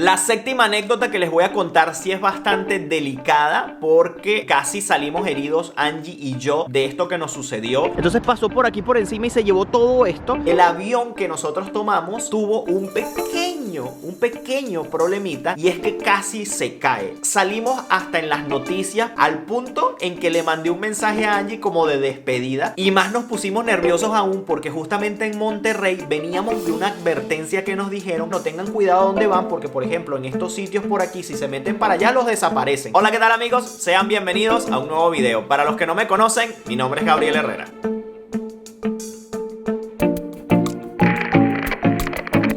La séptima anécdota que les voy a contar sí es bastante delicada porque casi salimos heridos Angie y yo de esto que nos sucedió. Entonces pasó por aquí por encima y se llevó todo esto. El avión que nosotros tomamos tuvo un pequeño problemita, y es que casi se cae. Salimos hasta en las noticias al punto en que le mandé un mensaje a Angie como de despedida, y más nos pusimos nerviosos aún porque justamente en Monterrey veníamos de una advertencia que nos dijeron: no tengan cuidado donde van porque, por ejemplo, en estos sitios por aquí, si se meten para allá, los desaparecen. Hola, ¿qué tal, amigos? Sean bienvenidos a un nuevo video. Para los que no me conocen, mi nombre es Gabriel Herrera.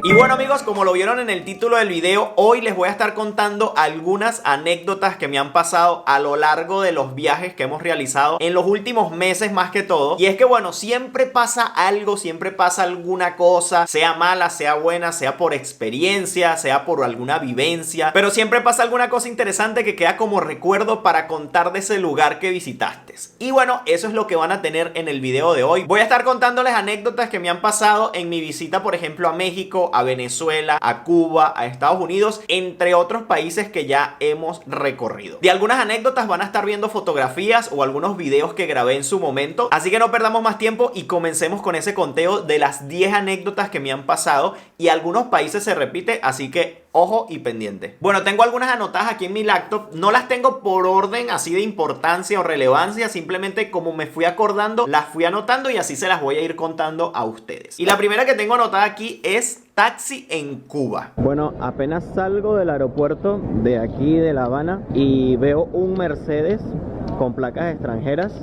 Y bueno, amigos, como lo vieron en el título del video, hoy les voy a estar contando algunas anécdotas que me han pasado a lo largo de los viajes que hemos realizado en los últimos meses, más que todo. Y es que bueno, siempre pasa algo, siempre pasa alguna cosa, sea mala, sea buena, sea por experiencia, sea por alguna vivencia, pero siempre pasa alguna cosa interesante que queda como recuerdo para contar de ese lugar que visitaste. Y bueno, eso es lo que van a tener en el video de hoy. Voy a estar contándoles anécdotas que me han pasado en mi visita, por ejemplo, a México, a Venezuela, a Cuba, a Estados Unidos, entre otros países que ya hemos recorrido. De algunas anécdotas van a estar viendo fotografías o algunos videos que grabé en su momento, así que no perdamos más tiempo y comencemos con ese conteo de las 10 anécdotas que me han pasado, y algunos países se repite, así que ojo y pendiente. Bueno, tengo algunas anotadas aquí en mi laptop. No las tengo por orden así de importancia o relevancia, simplemente como me fui acordando, las fui anotando y así se las voy a ir contando a ustedes. Y la primera que tengo anotada aquí es taxi en Cuba. Bueno, apenas salgo del aeropuerto de aquí de La Habana y veo un Mercedes con placas extranjeras.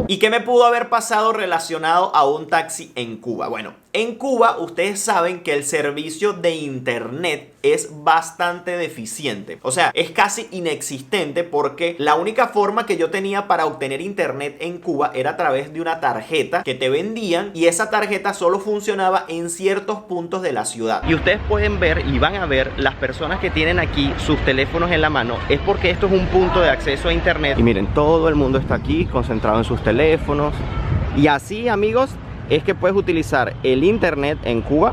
¿Y qué me pudo haber pasado relacionado a un taxi en Cuba? Bueno, en Cuba ustedes saben que el servicio de internet es bastante deficiente. O sea, es casi inexistente porque la única forma que yo tenía para obtener internet en Cuba era a través de una tarjeta que te vendían, y esa tarjeta solo funcionaba en ciertos puntos de la ciudad. Y ustedes pueden ver y van a ver las personas que tienen aquí sus teléfonos en la mano. Es porque esto es un punto de acceso a internet. Y miren, todo el mundo está aquí concentrado en sus teléfonos. Y así, amigos, es que puedes utilizar el internet en Cuba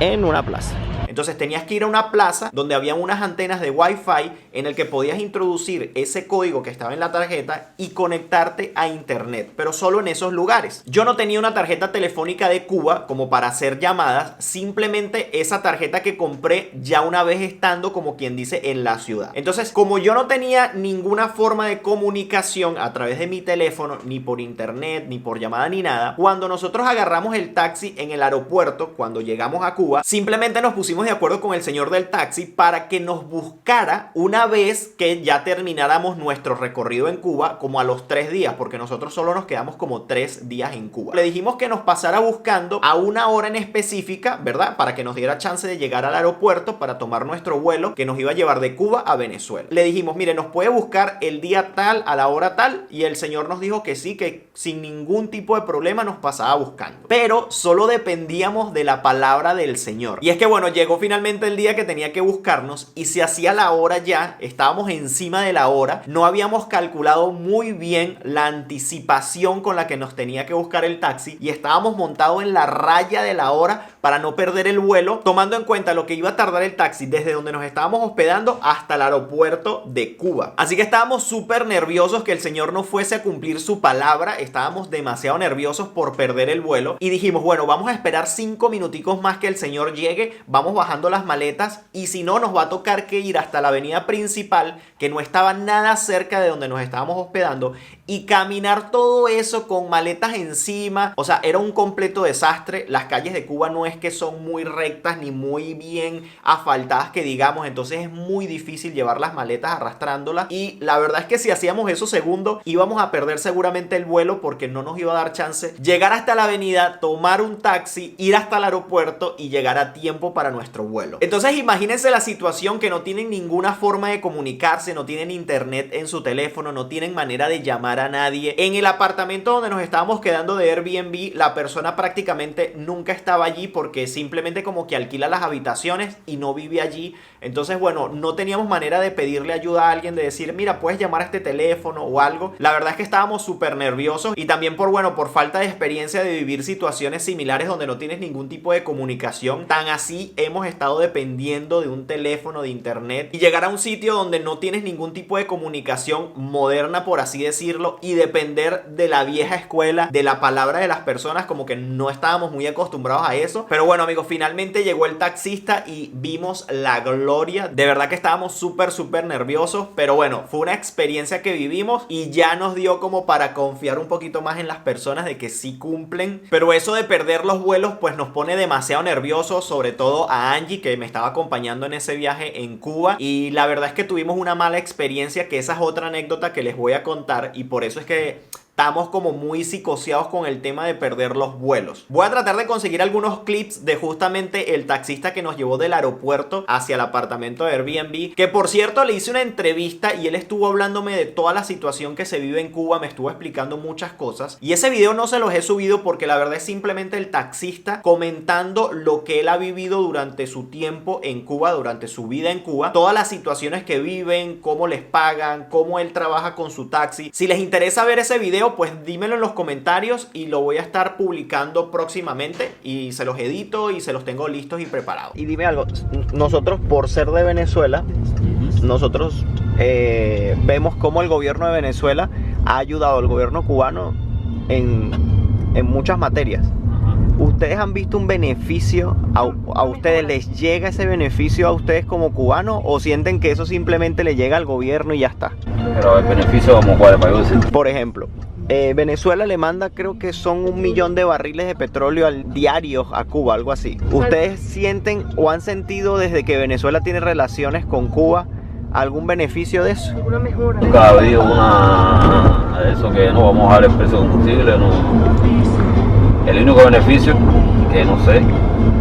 en una plaza. Entonces tenías que ir a una plaza donde había unas antenas de Wi-Fi en el que podías introducir ese código que estaba en la tarjeta y conectarte a internet, pero solo en esos lugares. Yo no tenía una tarjeta telefónica de Cuba como para hacer llamadas, simplemente esa tarjeta que compré ya una vez estando, como quien dice, en la ciudad. Entonces, como yo no tenía ninguna forma de comunicación a través de mi teléfono, ni por internet, ni por llamada, ni nada, cuando nosotros agarramos el taxi en el aeropuerto, cuando llegamos a Cuba, simplemente nos pusimos de acuerdo con el señor del taxi para que nos buscara una vez que ya termináramos nuestro recorrido en Cuba, como a los 3 días, porque nosotros solo nos quedamos como 3 días en Cuba. Le dijimos que nos pasara buscando a una hora en específica, ¿verdad? Para que nos diera chance de llegar al aeropuerto para tomar nuestro vuelo que nos iba a llevar de Cuba a Venezuela. Le dijimos, mire, nos puede buscar el día tal, a la hora tal, y el señor nos dijo que sí, que sin ningún tipo de problema nos pasaba buscando. Pero solo dependíamos de la palabra del señor. Y es que bueno, llegó finalmente el día que tenía que buscarnos y se hacía la hora ya, estábamos encima de la hora, no habíamos calculado muy bien la anticipación con la que nos tenía que buscar el taxi y estábamos montados en la raya de la hora para no perder el vuelo, tomando en cuenta lo que iba a tardar el taxi desde donde nos estábamos hospedando hasta el aeropuerto de Cuba. Así que estábamos súper nerviosos que el señor no fuese a cumplir su palabra, estábamos demasiado nerviosos por perder el vuelo y dijimos, bueno, vamos a esperar 5 minuticos más que el señor llegue, vamos bajando las maletas y si no nos va a tocar que ir hasta la avenida principal, que no estaba nada cerca de donde nos estábamos hospedando, y caminar todo eso con maletas encima. O sea, era un completo desastre. Las calles de Cuba no es que son muy rectas ni muy bien asfaltadas que digamos, entonces es muy difícil llevar las maletas arrastrándolas, y la verdad es que si hacíamos eso segundo íbamos a perder seguramente el vuelo porque no nos iba a dar chance llegar hasta la avenida, tomar un taxi, ir hasta el aeropuerto y llegar a tiempo para nuestro vuelo. Entonces imagínense la situación, que no tienen ninguna forma de comunicarse, no tienen internet en su teléfono, no tienen manera de llamar a nadie. En el apartamento donde nos estábamos quedando de Airbnb, la persona prácticamente nunca estaba allí porque simplemente como que alquila las habitaciones y no vive allí. Entonces, bueno, no teníamos manera de pedirle ayuda a alguien, de decir, mira, puedes llamar a este teléfono o algo. La verdad es que estábamos súper nerviosos y también por falta de experiencia de vivir situaciones similares donde no tienes ningún tipo de comunicación. Tan así hemos estado dependiendo de un teléfono, de internet, y llegar a un sitio donde no tienes ningún tipo de comunicación moderna, por así decirlo, y depender de la vieja escuela, de la palabra de las personas, como que no estábamos muy acostumbrados a eso. Pero bueno, amigos, finalmente llegó el taxista y vimos la gloria. De verdad que estábamos súper nerviosos, pero bueno, fue una experiencia que vivimos y ya nos dio como para confiar un poquito más en las personas de que sí cumplen. Pero eso de perder los vuelos pues nos pone demasiado nerviosos, sobre todo a Angie, que me estaba acompañando en ese viaje en Cuba, y la verdad es que tuvimos una mala experiencia, que esa es otra anécdota que les voy a contar, y por eso es que estamos como muy psicoseados con el tema de perder los vuelos. Voy a tratar de conseguir algunos clips de justamente el taxista que nos llevó del aeropuerto hacia el apartamento de Airbnb, que por cierto le hice una entrevista y él estuvo hablándome de toda la situación que se vive en Cuba, me estuvo explicando muchas cosas, y ese video no se los he subido porque la verdad es simplemente el taxista comentando lo que él ha vivido durante su tiempo en Cuba, durante su vida en Cuba, todas las situaciones que viven, cómo les pagan, cómo él trabaja con su taxi. Si les interesa ver ese video, pues dímelo en los comentarios y lo voy a estar publicando próximamente, y se los edito y se los tengo listos y preparados. Y dime algo, nosotros por ser de Venezuela, nosotros vemos cómo el gobierno de Venezuela ha ayudado al gobierno cubano en muchas materias. ¿Ustedes han visto un beneficio? ¿A ustedes les llega ese beneficio a ustedes como cubanos, o sienten que eso simplemente le llega al gobierno y ya está? Pero el beneficio como cuál, para decir. Por ejemplo, Venezuela le manda, creo que son 1 millón de barriles de petróleo al diario a Cuba, algo así. ¿Ustedes sienten o han sentido desde que Venezuela tiene relaciones con Cuba algún beneficio de eso? ¿Alguna mejora? Nunca ha habido una de eso, que no vamos a dar el precio de combustible, no. El único beneficio, que no sé,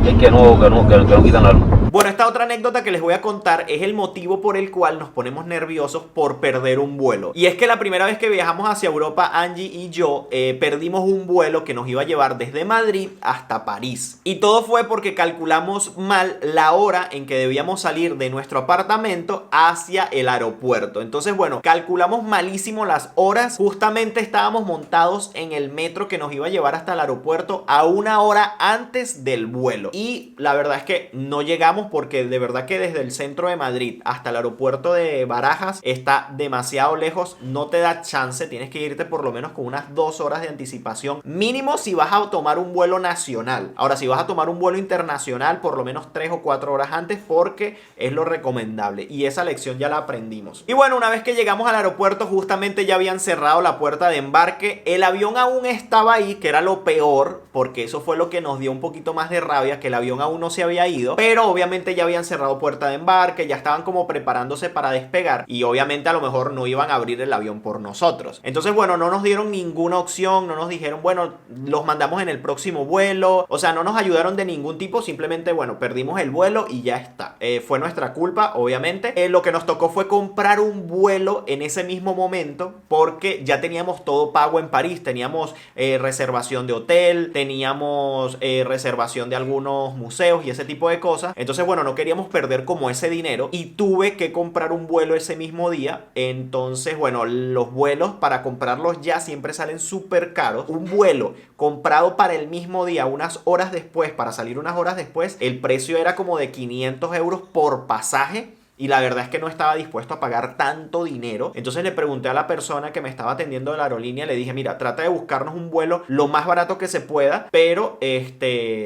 es que no quitan la arma. Bueno, esta otra anécdota que les voy a contar es el motivo por el cual nos ponemos nerviosos por perder un vuelo. Y es que la primera vez que viajamos hacia Europa, Angie y yo perdimos un vuelo que nos iba a llevar desde Madrid hasta París. Y todo fue porque calculamos mal la hora en que debíamos salir de nuestro apartamento hacia el aeropuerto. Entonces, bueno, calculamos malísimo las horas. Justamente estábamos montados en el metro que nos iba a llevar hasta el aeropuerto a 1 hora antes del vuelo. Y la verdad es que no llegamos, porque de verdad que desde el centro de Madrid hasta el aeropuerto de Barajas está demasiado lejos, no te da chance, tienes que irte por lo menos con unas 2 horas de anticipación mínimo si vas a tomar un vuelo nacional. Ahora, si vas a tomar un vuelo internacional, por lo menos 3 o 4 horas antes, porque es lo recomendable, y esa lección ya la aprendimos. Y bueno, una vez que llegamos al aeropuerto, justamente ya habían cerrado la puerta de embarque, el avión aún estaba ahí, que era lo peor, porque eso fue lo que nos dio un poquito más de rabia, que el avión aún no se había ido, pero obviamente ya habían cerrado puerta de embarque, ya estaban como preparándose para despegar, y obviamente a lo mejor no iban a abrir el avión por nosotros. Entonces, bueno, no nos dieron ninguna opción, no nos dijeron, bueno, los mandamos en el próximo vuelo, o sea, no nos ayudaron de ningún tipo, simplemente, bueno, perdimos el vuelo y ya está. Fue nuestra culpa, obviamente. Lo que nos tocó fue comprar un vuelo en ese mismo momento, porque ya teníamos todo pago en París, teníamos reservación de hotel, teníamos reservación de algunos museos y ese tipo de cosas. Entonces, bueno, no queríamos perder como ese dinero y tuve que comprar un vuelo ese mismo día. Entonces, bueno, los vuelos para comprarlos ya siempre salen súper caros. Un vuelo comprado para el mismo día, unas horas después, para salir unas horas después, el precio era como de 500 euros por pasaje. Y la verdad es que no estaba dispuesto a pagar tanto dinero. Entonces le pregunté a la persona que me estaba atendiendo de la aerolínea, le dije, mira, trata de buscarnos un vuelo lo más barato que se pueda, pero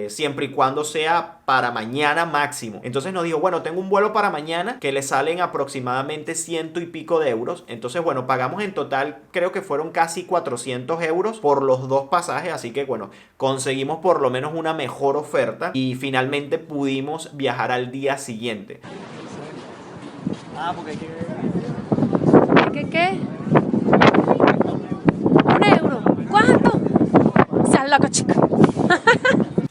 siempre y cuando sea para mañana máximo. Entonces nos dijo, bueno, tengo un vuelo para mañana que le salen aproximadamente 100 y pico de euros. Entonces, bueno, pagamos en total, creo que fueron casi 400 euros por los 2 pasajes. Así que, bueno, conseguimos por lo menos una mejor oferta y finalmente pudimos viajar al día siguiente. Porque hay que... ¿Qué? 1 euro. ¿Cuánto? Seas loco, chico.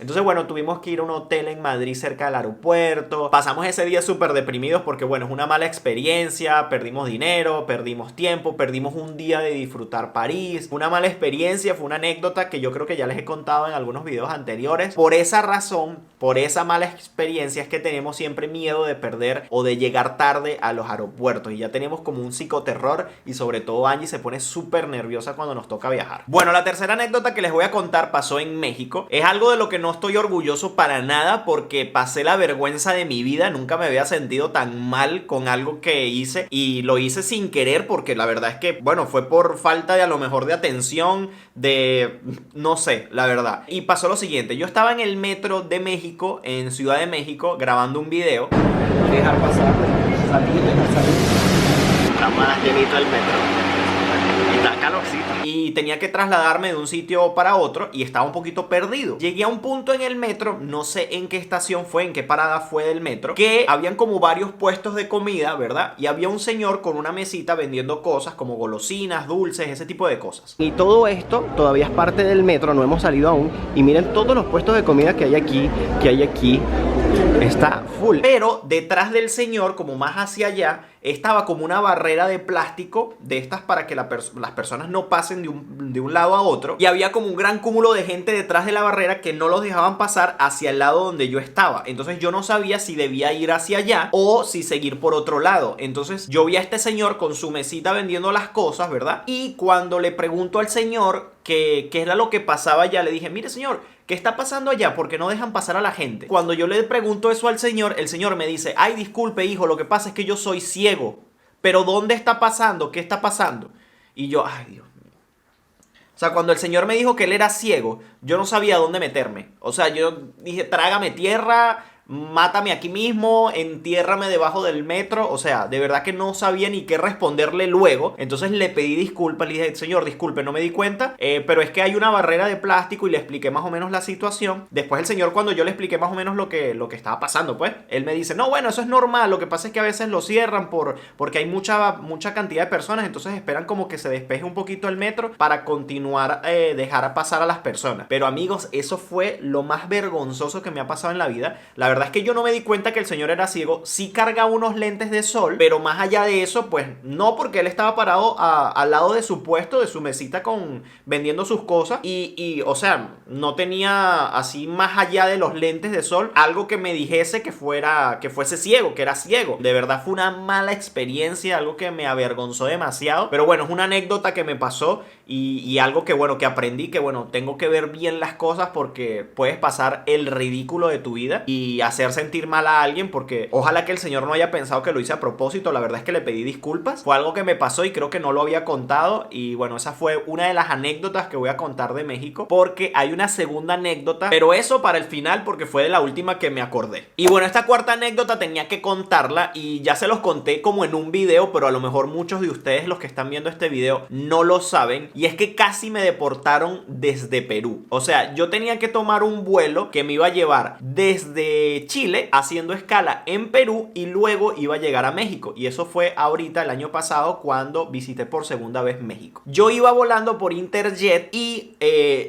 Entonces, bueno, tuvimos que ir a un hotel en Madrid cerca del aeropuerto. Pasamos ese día súper deprimidos porque, bueno, es una mala experiencia. Perdimos dinero, perdimos tiempo, perdimos un día de disfrutar París. Fue una mala experiencia, fue una anécdota que yo creo que ya les he contado en algunos videos anteriores. Por esa razón, por esa mala experiencia es que tenemos siempre miedo de perder o de llegar tarde a los aeropuertos. Y ya tenemos como un psicoterror y sobre todo Angie se pone súper nerviosa cuando nos toca viajar. Bueno, la tercera anécdota que les voy a contar pasó en México. Es algo de lo que no estoy orgulloso para nada porque pasé la vergüenza de mi vida. Nunca me había sentido tan mal con algo que hice y lo hice sin querer porque la verdad es que, bueno, fue por falta de a lo mejor de atención, de no sé, la verdad. Y pasó lo siguiente, yo estaba en el metro de México, en Ciudad de México, grabando un video. Dejar pasar, salir, dejar salir. Está más llenito el metro. Está calorcito. Y tenía que trasladarme de un sitio para otro y estaba un poquito perdido. Llegué a un punto en el metro, no sé en qué estación fue, en qué parada fue del metro, que habían como varios puestos de comida, ¿verdad? Y había un señor con una mesita vendiendo cosas como golosinas, dulces, ese tipo de cosas. Y todo esto todavía es parte del metro, no hemos salido aún. Y miren todos los puestos de comida que hay aquí, Está full. Pero detrás del señor, como más hacia allá, estaba como una barrera de plástico de estas para que las personas no pasen de un lado a otro. Y había como un gran cúmulo de gente detrás de la barrera que no los dejaban pasar hacia el lado donde yo estaba. Entonces yo no sabía si debía ir hacia allá o si seguir por otro lado. Entonces yo vi a este señor con su mesita vendiendo las cosas, ¿verdad? Y cuando le pregunto al señor qué era lo que pasaba allá, le dije, mire señor, ¿qué está pasando allá? ¿Por qué no dejan pasar a la gente? Cuando yo le pregunto eso al señor, el señor me dice, ay, disculpe hijo, lo que pasa es que yo soy ciego. Pero ¿dónde está pasando? ¿Qué está pasando? Y yo, ay Dios mío. O sea, cuando el señor me dijo que él era ciego, yo no sabía dónde meterme. O sea, yo dije, trágame tierra, mátame aquí mismo, entiérrame debajo del metro. O sea, de verdad que no sabía ni qué responderle luego. Entonces le pedí disculpas, le dije, señor, disculpe, no me di cuenta, pero es que hay una barrera de plástico y le expliqué más o menos la situación. Después el señor, cuando yo le expliqué más o menos lo que estaba pasando, pues, él me dice, no, bueno, eso es normal, lo que pasa es que a veces lo cierran porque hay mucha cantidad de personas, entonces esperan como que se despeje un poquito el metro para continuar, dejar pasar a las personas. Pero amigos, eso fue lo más vergonzoso que me ha pasado en la vida. La verdad es que yo no me di cuenta que el señor era ciego. Sí cargaba unos lentes de sol, pero más allá de eso, pues no, porque él estaba parado al lado de su puesto, de su mesita vendiendo sus cosas y o sea, no tenía así más allá de los lentes de sol algo que me dijese que fuese ciego, que era ciego. De verdad fue una mala experiencia, algo que me avergonzó demasiado, pero bueno, es una anécdota que me pasó y algo que bueno, que aprendí, que bueno, tengo que ver bien las cosas porque puedes pasar el ridículo de tu vida y hacer sentir mal a alguien, porque ojalá que el señor no haya pensado que lo hice a propósito. La verdad es que le pedí disculpas, fue algo que me pasó y creo que no lo había contado. Y bueno, esa fue una de las anécdotas que voy a contar de México, porque hay una segunda anécdota, pero eso para el final porque fue de la última que me acordé. Y bueno, esta cuarta anécdota tenía que contarla y ya se los conté como en un video, pero a lo mejor muchos de ustedes, los que están viendo este video, no lo saben, y es que casi me deportaron desde Perú. O sea, yo tenía que tomar un vuelo que me iba a llevar desde Chile, haciendo escala en Perú, y luego iba a llegar a México. Y eso fue ahorita el año pasado cuando visité por segunda vez México. Yo iba volando por Interjet y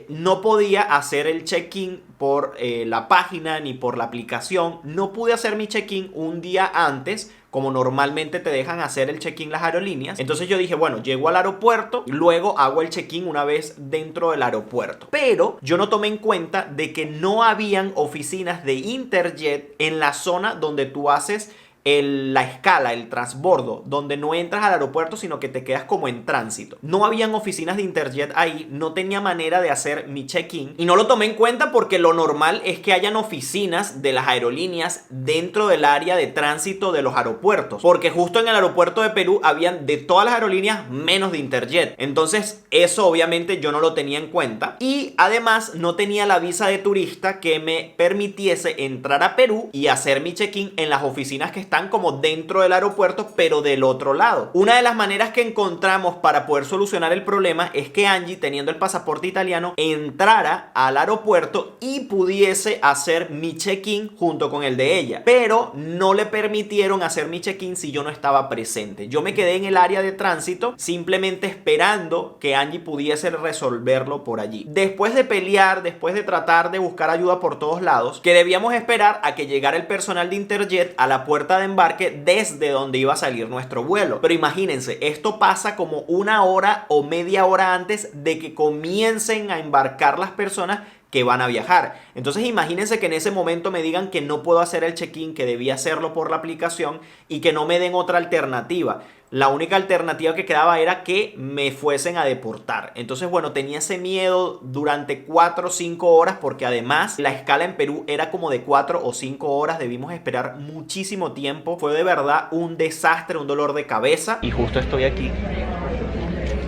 no podía hacer el check-in por la página ni por la aplicación. No pude hacer mi check-in un día antes, como normalmente te dejan hacer el check-in las aerolíneas. Entonces yo dije, bueno, llego al aeropuerto, luego hago el check-in una vez dentro del aeropuerto. Pero yo no tomé en cuenta de que no habían oficinas de Interjet en la zona donde tú haces la escala, el transbordo, donde no entras al aeropuerto sino que te quedas como en tránsito. No habían oficinas de Interjet ahí, no tenía manera de hacer mi check-in y no lo tomé en cuenta porque lo normal es que hayan oficinas de las aerolíneas dentro del área de tránsito de los aeropuertos, porque justo en el aeropuerto de Perú habían de todas las aerolíneas menos de Interjet. Entonces eso obviamente yo no lo tenía en cuenta y además no tenía la visa de turista que me permitiese entrar a Perú y hacer mi check-in en las oficinas que estaban están como dentro del aeropuerto, pero del otro lado. Una de las maneras que encontramos para poder solucionar el problema es que Angie, teniendo el pasaporte italiano, entrara al aeropuerto y pudiese hacer mi check-in junto con el de ella. Pero no le permitieron hacer mi check-in si yo no estaba presente. Yo me quedé en el área de tránsito simplemente esperando que Angie pudiese resolverlo por allí. Después de pelear, después de tratar de buscar ayuda por todos lados, que debíamos esperar a que llegara el personal de Interjet a la puerta de embarque desde donde iba a salir nuestro vuelo. Pero imagínense, esto pasa como una hora o media hora antes de que comiencen a embarcar las personas que van a viajar. Entonces imagínense que en ese momento me digan que no puedo hacer el check-in, que debía hacerlo por la aplicación y que no me den otra alternativa. La única alternativa que quedaba era que me fuesen a deportar. Entonces, bueno, tenía ese miedo durante 4 o 5 horas porque además la escala en Perú era como de 4 o 5 horas. Debimos esperar muchísimo tiempo. Fue de verdad un desastre, un dolor de cabeza. Y justo estoy aquí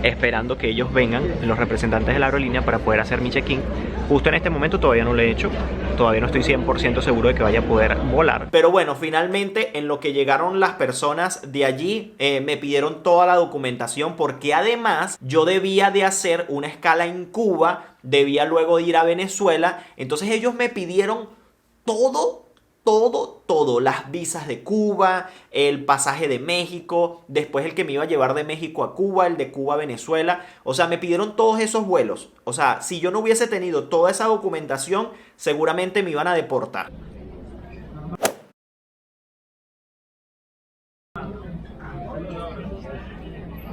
esperando que ellos vengan, los representantes de la aerolínea, para poder hacer mi check-in. Justo en este momento todavía no lo he hecho, todavía no estoy 100% seguro de que vaya a poder volar. Pero bueno, finalmente en lo que llegaron las personas de allí, me pidieron toda la documentación porque además yo debía de hacer una escala en Cuba, debía luego de ir a Venezuela, entonces ellos me pidieron todo, las visas de Cuba, el pasaje de México, después el que me iba a llevar de México a Cuba, el de Cuba a Venezuela. O sea, me pidieron todos esos vuelos. O sea, si yo no hubiese tenido toda esa documentación, seguramente me iban a deportar.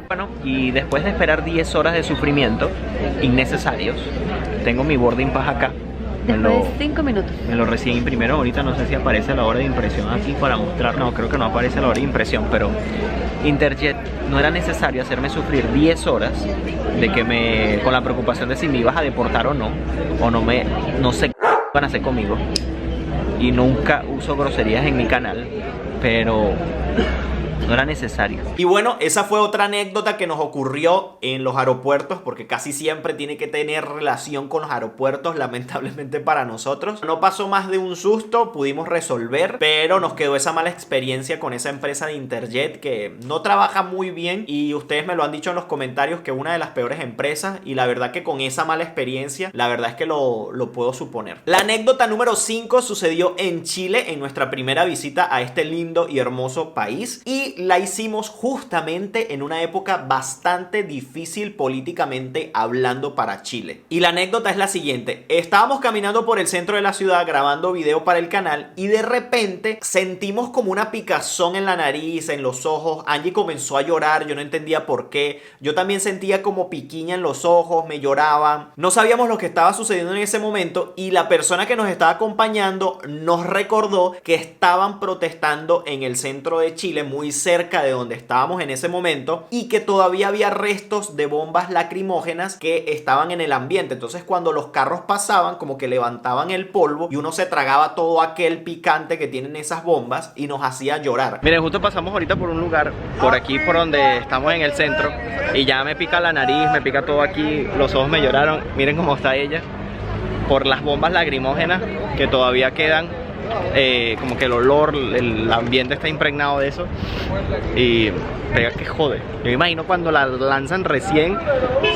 Bueno, y después de esperar 10 horas de sufrimiento innecesarios, tengo mi boarding pass acá. Después de 5 minutos. Me lo recién imprimieron. Ahorita no sé si aparece a la hora de impresión aquí para mostrar. No, creo que no aparece a la hora de impresión. Pero Interjet, no era necesario hacerme sufrir 10 horas de que con la preocupación de si me ibas a deportar o no. O no sé qué van a hacer conmigo. Y nunca uso groserías en mi canal. Pero no era necesario. Y bueno, esa fue otra anécdota que nos ocurrió en los aeropuertos, porque casi siempre tiene que tener relación con los aeropuertos, lamentablemente para nosotros. No pasó más de un susto, pudimos resolver, pero nos quedó esa mala experiencia con esa empresa de Interjet que no trabaja muy bien y ustedes me lo han dicho en los comentarios que una de las peores empresas, y la verdad que con esa mala experiencia, la verdad es que lo puedo suponer. La anécdota número 5 sucedió en Chile, en nuestra primera visita a este lindo y hermoso país, y la hicimos justamente en una época bastante difícil políticamente hablando para Chile. Y la anécdota es la siguiente: estábamos caminando por el centro de la ciudad grabando video para el canal y de repente sentimos como una picazón en la nariz, en los ojos. Angie comenzó a llorar, yo no entendía por qué. Yo también sentía como piquiña en los ojos, me lloraban. No sabíamos lo que estaba sucediendo en ese momento y la persona que nos estaba acompañando nos recordó que estaban protestando en el centro de Chile, muy cerca de donde estábamos en ese momento, y que todavía había restos de bombas lacrimógenas que estaban en el ambiente. Entonces cuando los carros pasaban como que levantaban el polvo y uno se tragaba todo aquel picante que tienen esas bombas y nos hacía llorar. Miren, justo pasamos ahorita por un lugar, por aquí por donde estamos en el centro, y ya me pica la nariz, me pica todo aquí, los ojos me lloraron. Miren cómo está ella, por las bombas lacrimógenas que todavía quedan. Como que el olor, el ambiente está impregnado de eso y pega que jode. Yo me imagino cuando la lanzan recién,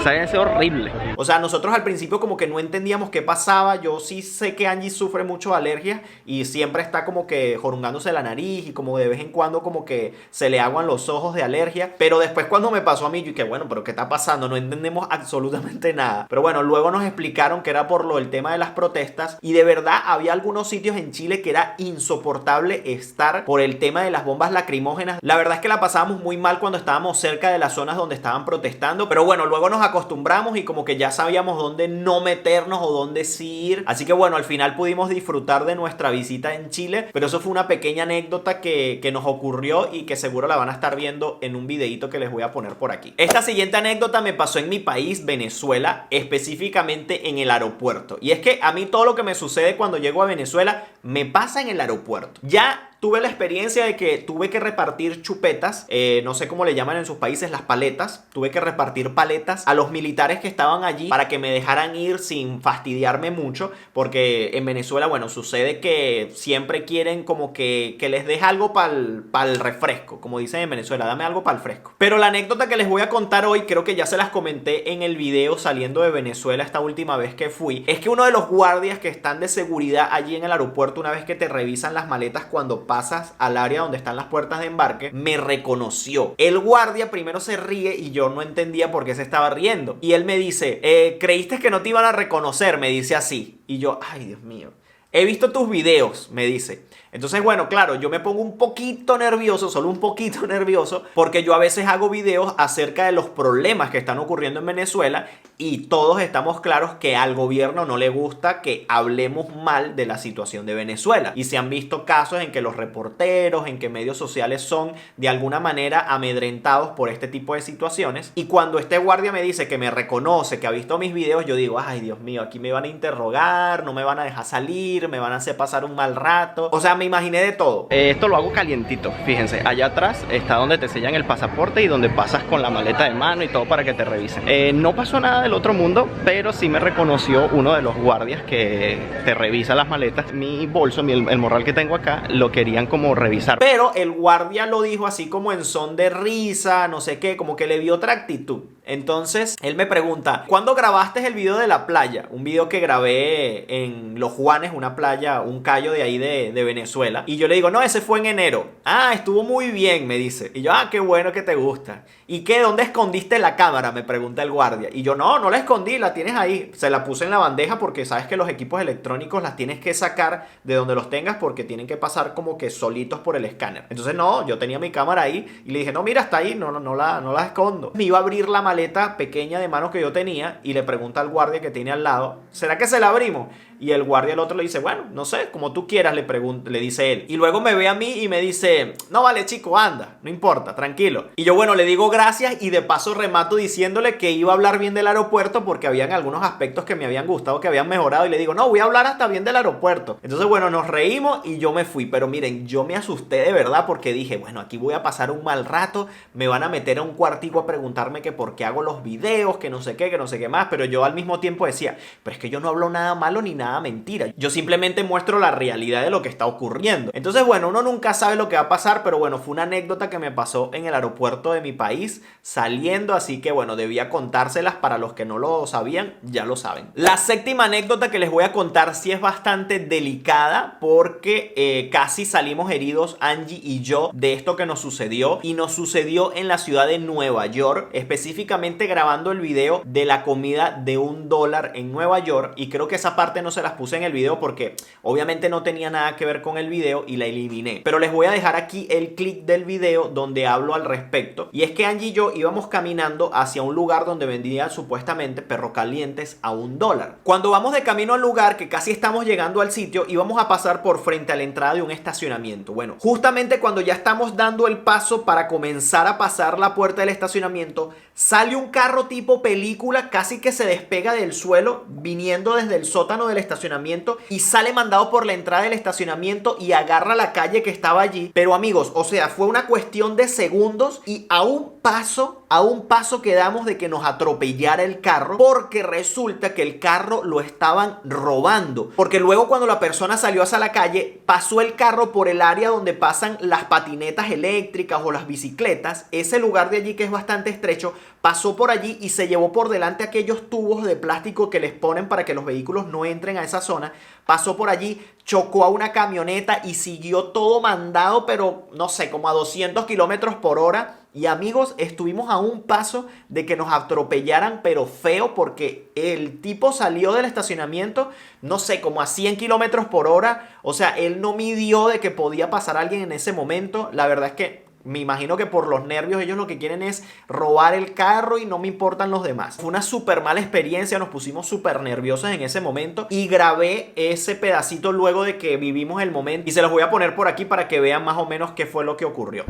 sabe ser horrible. O sea, nosotros al principio como que no entendíamos qué pasaba. Yo sí sé que Angie sufre mucho de alergias y siempre está como que jorungándose la nariz y como de vez en cuando como que se le aguan los ojos de alergia. Pero después cuando me pasó a mí, yo dije, bueno, pero ¿qué está pasando? No entendemos absolutamente nada. Pero bueno, luego nos explicaron que era por el tema de las protestas, y de verdad había algunos sitios en Chile que era insoportable estar por el tema de las bombas lacrimógenas. La verdad es que la pasábamos muy mal cuando estábamos cerca de las zonas donde estaban protestando, pero bueno, luego nos acostumbramos y como que ya sabíamos dónde no meternos o dónde sí ir. Así que bueno, al final pudimos disfrutar de nuestra visita en Chile, pero eso fue una pequeña anécdota que nos ocurrió y que seguro la van a estar viendo en un videito que les voy a poner por aquí. Esta siguiente anécdota me pasó en mi país, Venezuela, específicamente en el aeropuerto. Y es que a mí todo lo que me sucede cuando llego a Venezuela me pasa en el aeropuerto. Ya tuve la experiencia de que tuve que repartir chupetas, no sé cómo le llaman en sus países, las paletas. Tuve que repartir paletas a los militares que estaban allí para que me dejaran ir sin fastidiarme mucho, porque en Venezuela, bueno, sucede que siempre quieren como que les deje algo para el refresco, como dicen en Venezuela, dame algo para el fresco. Pero la anécdota que les voy a contar hoy, creo que ya se las comenté en el video saliendo de Venezuela esta última vez que fui, es que uno de los guardias que están de seguridad allí en el aeropuerto, una vez que te revisan las maletas cuando pasas al área donde están las puertas de embarque, me reconoció. El guardia primero se ríe y yo no entendía por qué se estaba riendo. Y él me dice, ¿creíste que no te iban a reconocer? Me dice así. Y yo, ay, Dios mío. He visto tus videos, me dice. Entonces, bueno, claro, yo me pongo un poquito nervioso, solo un poquito nervioso, porque yo a veces hago videos acerca de los problemas que están ocurriendo en Venezuela y todos estamos claros que al gobierno no le gusta que hablemos mal de la situación de Venezuela. Y se han visto casos en que los reporteros, en que medios sociales son de alguna manera amedrentados por este tipo de situaciones. Y cuando este guardia me dice que me reconoce, que ha visto mis videos, yo digo, ay, Dios mío, aquí me van a interrogar, no me van a dejar salir, me van a hacer pasar un mal rato. O sea, me imaginé de todo. Esto lo hago calientito, fíjense, allá atrás está donde te sellan el pasaporte y donde pasas con la maleta de mano y todo para que te revisen. No pasó nada del otro mundo, pero sí me reconoció uno de los guardias que te revisa las maletas. Mi bolso, el morral que tengo acá, lo querían como revisar. Pero el guardia lo dijo así como en son de risa, no sé qué, como que le dio otra actitud. Entonces, él me pregunta, ¿cuándo grabaste el video de la playa? Un video que grabé en Los Juanes, una playa, un callo de ahí de Venezuela. Y yo le digo, no, ese fue en enero. Ah, estuvo muy bien, me dice. Y yo, ah, qué bueno que te gusta. ¿Y qué? ¿Dónde escondiste la cámara? Me pregunta el guardia. Y yo, no la escondí, la tienes ahí. Se la puse en la bandeja porque sabes que los equipos electrónicos las tienes que sacar de donde los tengas porque tienen que pasar como que solitos por el escáner. Entonces, no, yo tenía mi cámara ahí y le dije, no, mira, está ahí, no la escondo. Me iba a abrir la maleta pequeña de mano que yo tenía y le pregunta al guardia que tiene al lado, ¿será que se la abrimos? Y el guardia al otro le dice, bueno, no sé, como tú quieras, le dice él. Y luego me ve a mí y me dice, no vale chico, anda, no importa, tranquilo. Y yo, bueno, le digo gracias y de paso remato diciéndole que iba a hablar bien del aeropuerto porque habían algunos aspectos que me habían gustado, que habían mejorado. Y le digo, no, voy a hablar hasta bien del aeropuerto. Entonces, bueno, nos reímos y yo me fui. Pero miren, yo me asusté de verdad porque dije, bueno, aquí voy a pasar un mal rato. Me van a meter a un cuartico a preguntarme que por qué hago los videos, que no sé qué más. Pero yo al mismo tiempo decía, pero es que yo no hablo nada malo ni nada mentira. Yo simplemente muestro la realidad de lo que está ocurriendo. Entonces, bueno, uno nunca sabe lo que va a pasar, pero bueno, fue una anécdota que me pasó en el aeropuerto de mi país saliendo, así que bueno, debía contárselas para los que no lo sabían, ya lo saben. La séptima anécdota que les voy a contar sí es bastante delicada porque casi salimos heridos Angie y yo de esto que nos sucedió y nos sucedió en la ciudad de Nueva York, específicamente grabando el video de la comida de $1 en Nueva York y creo que esa parte no se las puse en el video porque obviamente no tenía nada que ver con el video y la eliminé. Pero les voy a dejar aquí el clip del video donde hablo al respecto. Y es que Angie y yo íbamos caminando hacia un lugar donde vendían supuestamente perros calientes a $1. Cuando vamos de camino al lugar, que casi estamos llegando al sitio, íbamos a pasar por frente a la entrada de un estacionamiento. Bueno, justamente cuando ya estamos dando el paso para comenzar a pasar la puerta del estacionamiento, sale un carro tipo película, casi que se despega del suelo, viniendo desde el sótano del estacionamiento y sale mandado por la entrada del estacionamiento y agarra la calle que estaba allí. Pero amigos, o sea, fue una cuestión de segundos y a un paso quedamos de que nos atropellara el carro porque resulta que el carro lo estaban robando. Porque luego cuando la persona salió hacia la calle, pasó el carro por el área donde pasan las patinetas eléctricas o las bicicletas, ese lugar de allí que es bastante estrecho, pasó por allí y se llevó por delante aquellos tubos de plástico que les ponen para que los vehículos no entren a esa zona. Pasó por allí, chocó a una camioneta y siguió todo mandado, pero no sé, como a 200 kilómetros por hora. Y amigos, estuvimos a un paso de que nos atropellaran, pero feo, porque el tipo salió del estacionamiento, no sé, como a 100 kilómetros por hora. O sea, él no midió de que podía pasar alguien en ese momento. La verdad es que Me imagino que por los nervios ellos lo que quieren es robar el carro y no me importan los demás. Fue una súper mala experiencia, nos pusimos súper nerviosos en ese momento y grabé ese pedacito luego de que vivimos el momento y se los voy a poner por aquí para que vean más o menos qué fue lo que ocurrió.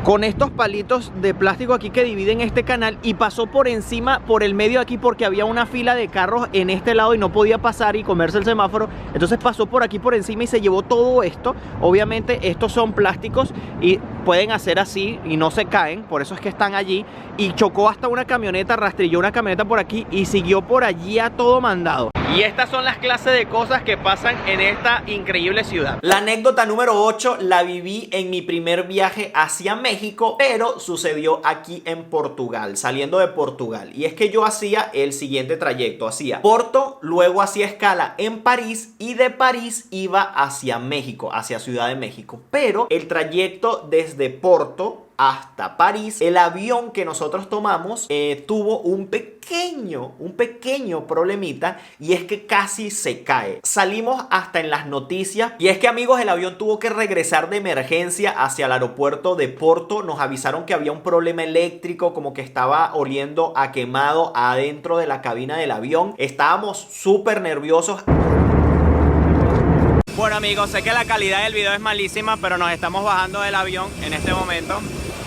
Con estos palitos de plástico aquí que dividen este canal y pasó por encima, por el medio aquí porque había una fila de carros en este lado y no podía pasar y comerse el semáforo, entonces pasó por aquí por encima y se llevó todo esto. Obviamente estos son plásticos y pueden hacer así y no se caen, por eso es que están allí, y chocó hasta una camioneta, rastrilló una camioneta por aquí y siguió por allí a todo mandado. Y estas son las clases de cosas que pasan en esta increíble ciudad. La anécdota número 8 la viví en mi primer viaje hacia México, pero sucedió aquí en Portugal, saliendo de Portugal. Y es que yo hacía el siguiente trayecto, hacía Porto, luego hacía escala en París y de París iba hacia México, hacia Ciudad de México. Pero el trayecto desde Porto hasta París, el avión que nosotros tomamos tuvo un pequeño problemita, y es que casi se cae. Salimos hasta en las noticias, y es que, amigos, el avión tuvo que regresar de emergencia hacia el aeropuerto de Porto. Nos avisaron que había un problema eléctrico, como que estaba oliendo a quemado adentro de la cabina del avión. Estábamos súper nerviosos. Bueno, amigos, sé que la calidad del video es malísima, pero nos estamos bajando del avión en este momento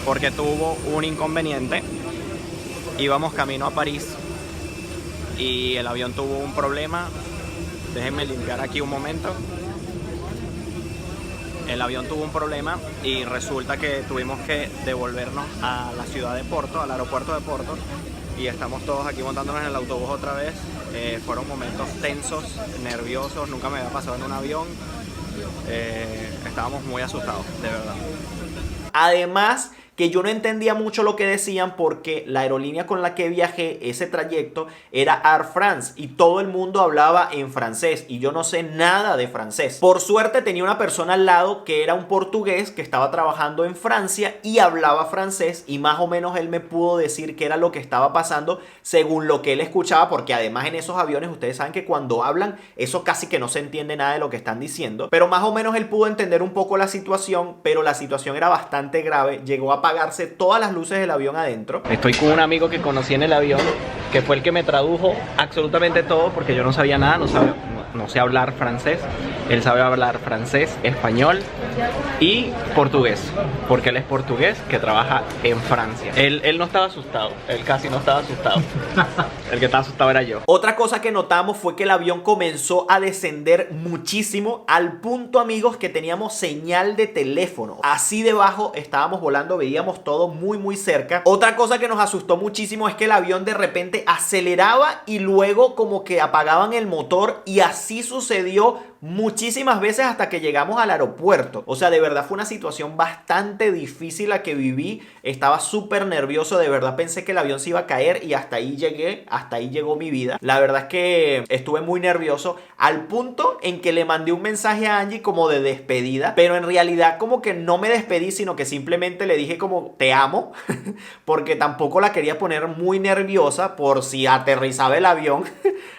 porque tuvo un inconveniente. Íbamos camino a París y el avión tuvo un problema. Déjenme limpiar aquí un momento. El avión tuvo un problema y resulta que tuvimos que devolvernos a la ciudad de Porto, al aeropuerto de Porto. Y estamos todos aquí montándonos en el autobús otra vez. Fueron momentos tensos, nerviosos, nunca me había pasado en un avión. Estábamos muy asustados, de verdad. Además, que yo no entendía mucho lo que decían porque la aerolínea con la que viajé ese trayecto era Air France y todo el mundo hablaba en francés y yo no sé nada de francés. Por suerte tenía una persona al lado que era un portugués que estaba trabajando en Francia y hablaba francés, y más o menos él me pudo decir qué era lo que estaba pasando según lo que él escuchaba, porque además en esos aviones ustedes saben que cuando hablan eso casi que no se entiende nada de lo que están diciendo, pero más o menos él pudo entender un poco la situación, pero la situación era bastante grave. Llegó a apagarse todas las luces del avión adentro. Estoy con un amigo que conocí en el avión, que fue el que me tradujo absolutamente todo, porque yo no sabía nada, no sé hablar francés. Él sabe hablar francés, español y portugués, porque él es portugués que trabaja en Francia. Él no estaba asustado, él casi no estaba asustado. El que estaba asustado era yo. Otra cosa que notamos fue que el avión comenzó a descender muchísimo, al punto, amigos, que teníamos señal de teléfono. Así debajo estábamos volando, veíamos todo muy cerca. Otra cosa que nos asustó muchísimo es que el avión de repente aceleraba y luego como que apagaban el motor, y así sucedió muchísimas veces hasta que llegamos al aeropuerto. O sea, de verdad fue una situación bastante difícil la que viví. Estaba súper nervioso, de verdad pensé que el avión se iba a caer y hasta ahí llegué, hasta ahí llegó mi vida. La verdad es que estuve muy nervioso, al punto en que le mandé un mensaje a Angie como de despedida, pero en realidad como que no me despedí, sino que simplemente le dije como te amo, porque tampoco la quería poner muy nerviosa por si aterrizaba el avión,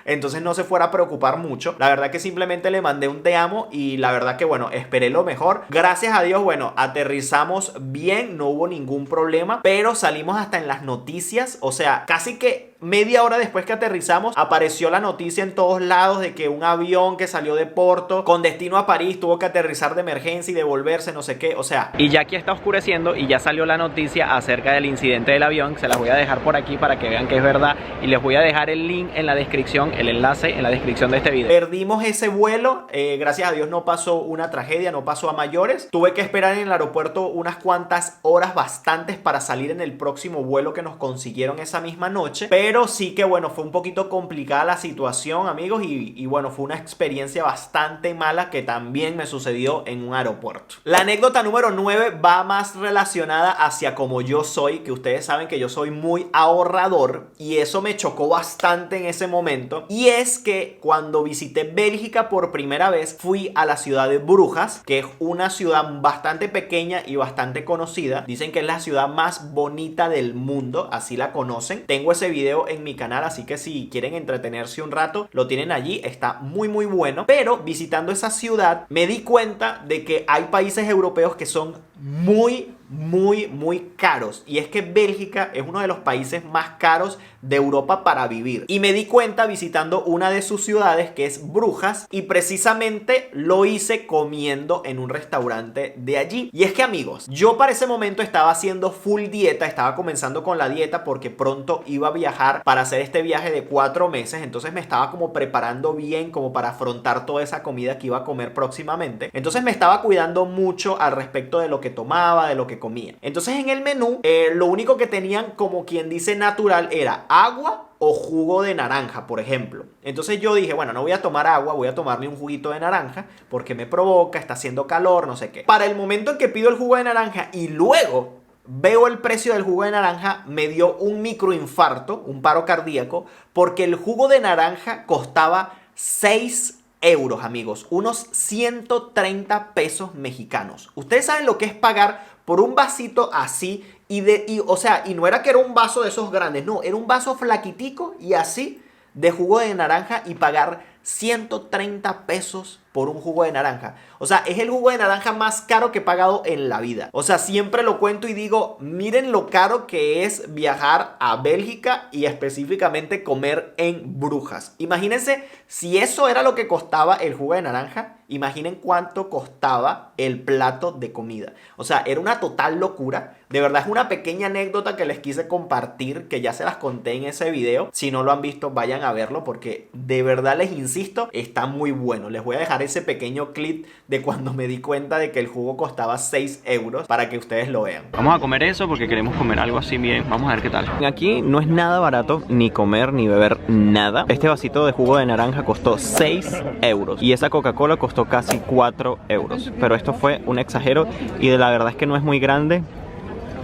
entonces no se fuera a preocupar mucho. La verdad que simplemente le mandé un te amo y la verdad que bueno, esperé lo mejor. Gracias a Dios, bueno, aterrizamos bien, no hubo ningún problema, pero salimos hasta en las noticias, o sea, casi que media hora después que aterrizamos apareció la noticia en todos lados de que un avión que salió de Porto con destino a París tuvo que aterrizar de emergencia y devolverse, no sé qué, o sea. Y ya aquí está oscureciendo y ya salió la noticia acerca del incidente del avión. Se las voy a dejar por aquí para que vean que es verdad, y les voy a dejar el link en la descripción, el enlace en la descripción de este video. Perdimos ese vuelo, gracias a Dios no pasó una tragedia, no pasó a mayores. Tuve que esperar en el aeropuerto unas cuantas horas bastantes para salir en el próximo vuelo que nos consiguieron esa misma noche, pero sí que bueno, fue un poquito complicada la situación, amigos, y bueno, fue una experiencia bastante mala que también me sucedió en un aeropuerto. La anécdota número 9 va más relacionada hacia como yo soy, que ustedes saben que yo soy muy ahorrador y eso me chocó bastante en ese momento, y es que cuando visité Bélgica por primera vez fui a la ciudad de Brujas, que es una ciudad bastante pequeña y bastante conocida. Dicen que es la ciudad más bonita del mundo, así la conocen. Tengo ese video en mi canal, así que si quieren entretenerse un rato lo tienen allí, está muy bueno. Pero visitando esa ciudad me di cuenta de que hay países europeos que son muy muy caros. Y es que Bélgica es uno de los países más caros de Europa para vivir. Y me di cuenta visitando una de sus ciudades, que es Brujas, y precisamente lo hice comiendo en un restaurante de allí. Y es que, amigos, yo para ese momento estaba haciendo full dieta, estaba comenzando con la dieta porque pronto iba a viajar para hacer este viaje de 4 meses. Entonces me estaba como preparando bien como para afrontar toda esa comida que iba a comer próximamente. Entonces me estaba cuidando mucho al respecto de lo que tomaba, de lo que comía. Entonces en el menú lo único que tenían, como quien dice, natural era agua o jugo de naranja, por ejemplo. Entonces yo dije, bueno, no voy a tomar agua, voy a tomarme un juguito de naranja porque me provoca, está haciendo calor, no sé qué. Para el momento en que pido el jugo de naranja y luego veo el precio del jugo de naranja, me dio un microinfarto, un paro cardíaco, porque el jugo de naranja costaba 6 euros, amigos, unos 130 pesos mexicanos. Ustedes saben lo que es pagar por un vasito así o sea, y no era que era un vaso de esos grandes, no, era un vaso flaquitico y así de jugo de naranja y pagar 130 pesos por un jugo de naranja. O sea, es el jugo de naranja más caro que he pagado en la vida. O sea, siempre lo cuento y digo, miren lo caro que es viajar a Bélgica y específicamente comer en Brujas. Imagínense, si eso era lo que costaba el jugo de naranja, imaginen cuánto costaba el plato de comida. O sea, era una total locura. De verdad es una pequeña anécdota que les quise compartir, que ya se las conté en ese video. Si no lo han visto, vayan a verlo porque de verdad les insisto, está muy bueno. Les voy a dejar ese pequeño clip de cuando me di cuenta de que el jugo costaba 6 euros para que ustedes lo vean. Vamos a comer eso porque queremos comer algo así bien. Vamos a ver qué tal. Aquí no es nada barato ni comer ni beber nada. Este vasito de jugo de naranja costó 6 euros y esa Coca-Cola costó casi 4 euros. Pero esto fue un exagero y de la verdad es que no es muy grande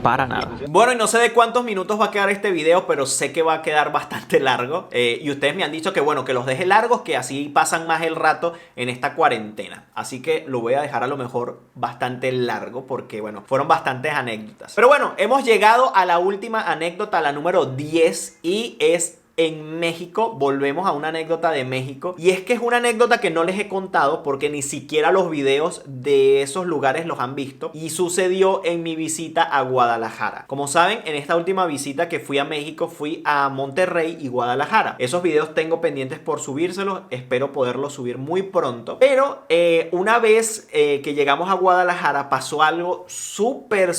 para nada. Bueno, y no sé de cuántos minutos va a quedar este video, pero sé que va a quedar bastante largo. Y ustedes me han dicho que bueno, que los deje largos, que así pasan más el rato en esta cuarentena. Así que lo voy a dejar a lo mejor bastante largo porque bueno, fueron bastantes anécdotas. Pero bueno, hemos llegado a la última anécdota, la número 10, y es en México. Volvemos a una anécdota de México, y es que es una anécdota que no les he contado porque ni siquiera los videos de esos lugares los han visto, y sucedió en mi visita a Guadalajara. Como saben, en esta última visita que fui a México, fui a Monterrey y Guadalajara. Esos videos tengo pendientes por subírselos, espero poderlos subir muy pronto, pero una vez que llegamos a Guadalajara pasó algo súper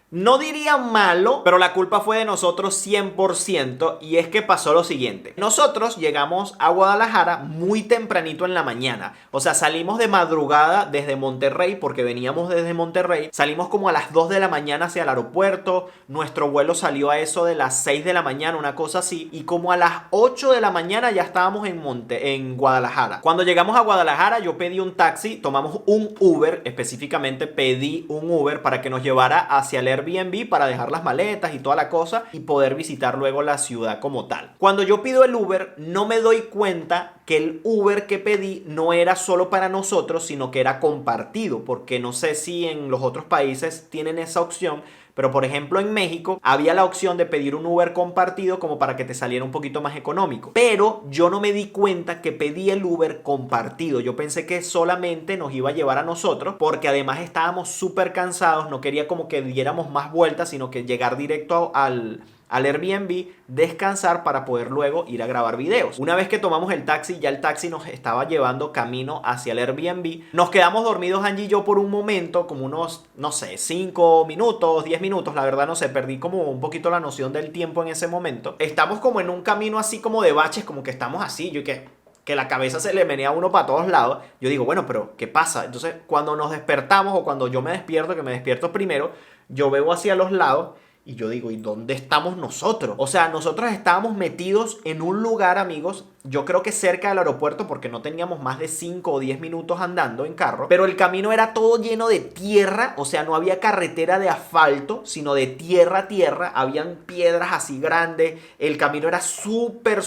no diría malo, pero la culpa fue de nosotros 100%, y es que pasó lo siguiente. Nosotros llegamos a Guadalajara muy tempranito en la mañana. O sea, salimos de madrugada desde Monterrey, porque veníamos desde Monterrey. Salimos como a las 2 de la mañana hacia el aeropuerto. Nuestro vuelo salió a eso de las 6 de la mañana, una cosa así. Y como a las 8 de la mañana ya estábamos en Guadalajara. Cuando llegamos a Guadalajara yo pedí un taxi, tomamos un Uber, específicamente pedí un Uber para que nos llevara hacia el Airbnb para dejar las maletas y toda la cosa y poder visitar luego la ciudad como tal. Cuando yo pido el Uber, no me doy cuenta que el Uber que pedí no era solo para nosotros, sino que era compartido, porque no sé si en los otros países tienen esa opción, pero por ejemplo en México había la opción de pedir un Uber compartido como para que te saliera un poquito más económico. Pero yo no me di cuenta que pedí el Uber compartido. Yo pensé que solamente nos iba a llevar a nosotros, porque además estábamos súper cansados. No quería como que diéramos más vueltas, sino que llegar directo al Airbnb, descansar para poder luego ir a grabar videos. Una vez que tomamos el taxi, ya el taxi nos estaba llevando camino hacia el Airbnb. Nos quedamos dormidos Angie y yo por un momento, como unos, no sé, 5 minutos, 10 minutos, la verdad no sé, perdí como un poquito la noción del tiempo en ese momento. Estamos como en un camino así como de baches, como que estamos así, yo que la cabeza se le menea a uno para todos lados. Yo digo, bueno, pero ¿qué pasa? Entonces cuando nos despertamos, o cuando yo me despierto, que me despierto primero, yo veo hacia los lados y yo digo, ¿y dónde estamos nosotros? O sea, nosotros estábamos metidos en un lugar, amigos, yo creo que cerca del aeropuerto, porque no teníamos más de 5 o 10 minutos andando en carro, pero el camino era todo lleno de tierra. O sea, no había carretera de asfalto, sino de tierra a tierra. Habían piedras así grandes, el camino era súper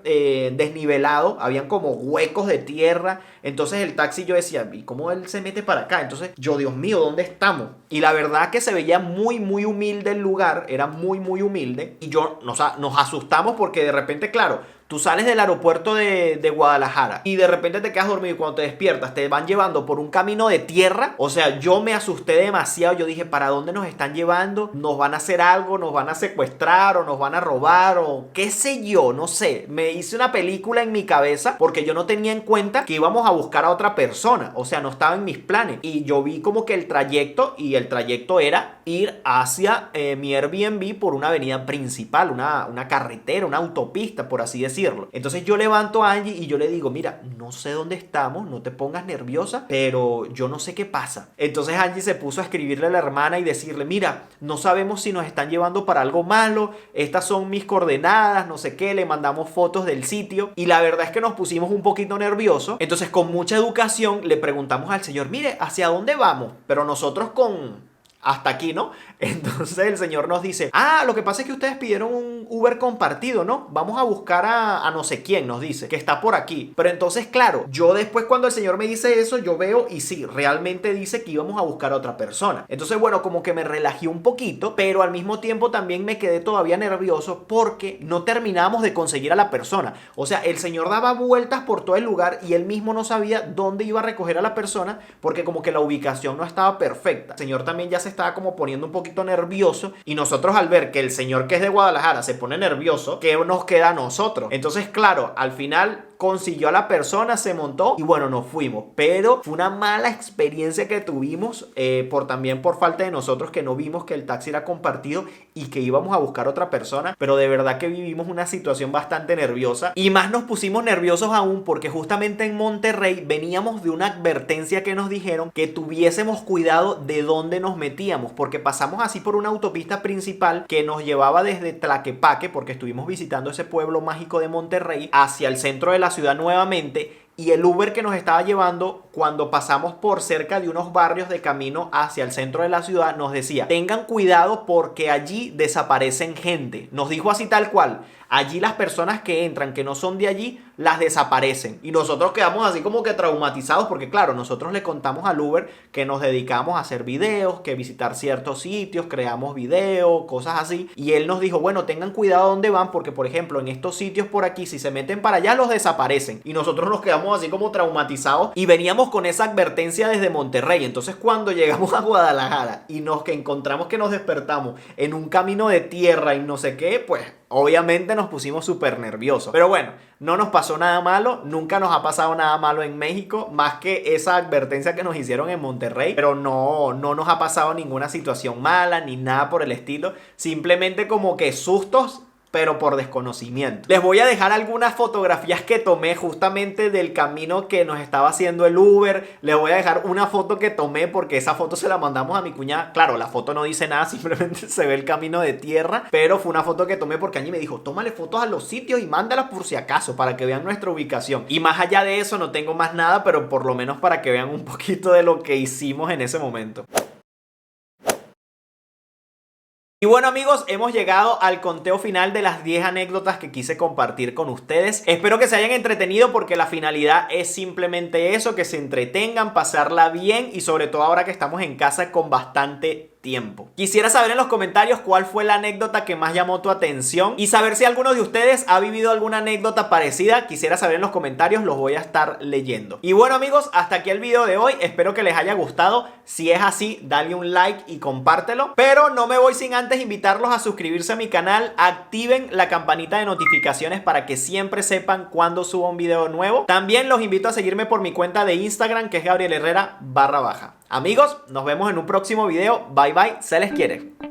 desnivelado, habían como huecos de tierra. Entonces el taxi, yo decía, ¿y cómo él se mete para acá? Entonces yo, Dios mío, ¿dónde estamos? Y la verdad que se veía muy humilde el lugar, era muy humilde, y yo, o sea, nos asustamos porque de repente, claro, tú sales del aeropuerto de Guadalajara y de repente te quedas dormido y cuando te despiertas te van llevando por un camino de tierra. O sea, yo me asusté demasiado. Yo dije, ¿para dónde nos están llevando? ¿Nos van a hacer algo? ¿Nos van a secuestrar? ¿O nos van a robar? ¿O qué sé yo? No sé. Me hice una película en mi cabeza porque yo no tenía en cuenta que íbamos a buscar a otra persona. O sea, no estaba en mis planes. Y yo vi como que el trayecto, y el trayecto era ir hacia mi Airbnb por una avenida principal, una carretera, una autopista, por así decirlo. Entonces yo levanto a Angie y yo le digo, mira, no sé dónde estamos, no te pongas nerviosa, pero yo no sé qué pasa. Entonces Angie se puso a escribirle a la hermana y decirle, mira, no sabemos si nos están llevando para algo malo, estas son mis coordenadas, no sé qué, le mandamos fotos del sitio y la verdad es que nos pusimos un poquito nerviosos. Entonces con mucha educación le preguntamos al señor, mire, ¿hacia dónde vamos? Pero nosotros hasta aquí, ¿no? Entonces el señor nos dice, lo que pasa es que ustedes pidieron un Uber compartido, ¿no? Vamos a buscar a no sé quién, nos dice, que está por aquí. Pero entonces, claro, yo después cuando el señor me dice eso, yo veo y sí, realmente dice que íbamos a buscar a otra persona. Entonces, bueno, como que me relajé un poquito, pero al mismo tiempo también me quedé todavía nervioso porque no terminamos de conseguir a la persona. O sea, el señor daba vueltas por todo el lugar y él mismo no sabía dónde iba a recoger a la persona porque como que la ubicación no estaba perfecta. El señor también ya se estaba como poniendo un poquito nervioso y nosotros al ver que el señor que es de Guadalajara se pone nervioso, ¿qué nos queda a nosotros? Entonces, claro, al final consiguió a la persona, se montó y bueno, nos fuimos. Pero fue una mala experiencia que tuvimos también por falta de nosotros que no vimos que el taxi era compartido y que íbamos a buscar a otra persona. Pero de verdad que vivimos una situación bastante nerviosa y más nos pusimos nerviosos aún porque justamente en Monterrey veníamos de una advertencia que nos dijeron que tuviésemos cuidado de dónde nos metíamos porque pasamos así por una autopista principal que nos llevaba desde Tlaquepaque, porque estuvimos visitando ese pueblo mágico de Monterrey, hacia el centro de la ciudad nuevamente. Y el Uber que nos estaba llevando, cuando pasamos por cerca de unos barrios de camino hacia el centro de la ciudad, nos decía, tengan cuidado porque allí desaparecen gente. Nos dijo así tal cual. Allí las personas que entran, que no son de allí, las desaparecen. Y nosotros quedamos así como que traumatizados porque claro, nosotros le contamos al Uber que nos dedicamos a hacer videos, que visitar ciertos sitios, creamos videos, cosas así. Y él nos dijo, bueno, tengan cuidado dónde van porque, por ejemplo, en estos sitios por aquí, si se meten para allá, los desaparecen. Y nosotros nos quedamos así como traumatizados y veníamos con esa advertencia desde Monterrey. Entonces cuando llegamos a Guadalajara y que encontramos que nos despertamos en un camino de tierra y no sé qué, pues obviamente nos pusimos súper nerviosos. Pero bueno, no nos pasó nada malo, nunca nos ha pasado nada malo en México, más que esa advertencia que nos hicieron en Monterrey. Pero no nos ha pasado ninguna situación mala, ni nada por el estilo. Simplemente como que sustos, pero por desconocimiento. Les voy a dejar algunas fotografías que tomé justamente del camino que nos estaba haciendo el Uber. Les voy a dejar una foto que tomé porque esa foto se la mandamos a mi cuñada. Claro, la foto no dice nada, simplemente se ve el camino de tierra, pero fue una foto que tomé porque Angie me dijo, tómale fotos a los sitios y mándalas por si acaso, para que vean nuestra ubicación. Y más allá de eso no tengo más nada, pero por lo menos para que vean un poquito de lo que hicimos en ese momento. Y bueno amigos, hemos llegado al conteo final de las 10 anécdotas que quise compartir con ustedes. Espero que se hayan entretenido porque la finalidad es simplemente eso, que se entretengan, pasarla bien y sobre todo ahora que estamos en casa con bastante tiempo. Quisiera saber en los comentarios cuál fue la anécdota que más llamó tu atención y saber si alguno de ustedes ha vivido alguna anécdota parecida. Quisiera saber en los comentarios, los voy a estar leyendo. Y bueno amigos, hasta aquí el video de hoy. Espero que les haya gustado. Si es así, dale un like y compártelo. Pero no me voy sin antes invitarlos a suscribirse a mi canal. Activen la campanita de notificaciones para que siempre sepan cuando subo un video nuevo. También los invito a seguirme por mi cuenta de Instagram, que es Gabriel Herrera _. Amigos, nos vemos en un próximo video. Bye bye, se les quiere.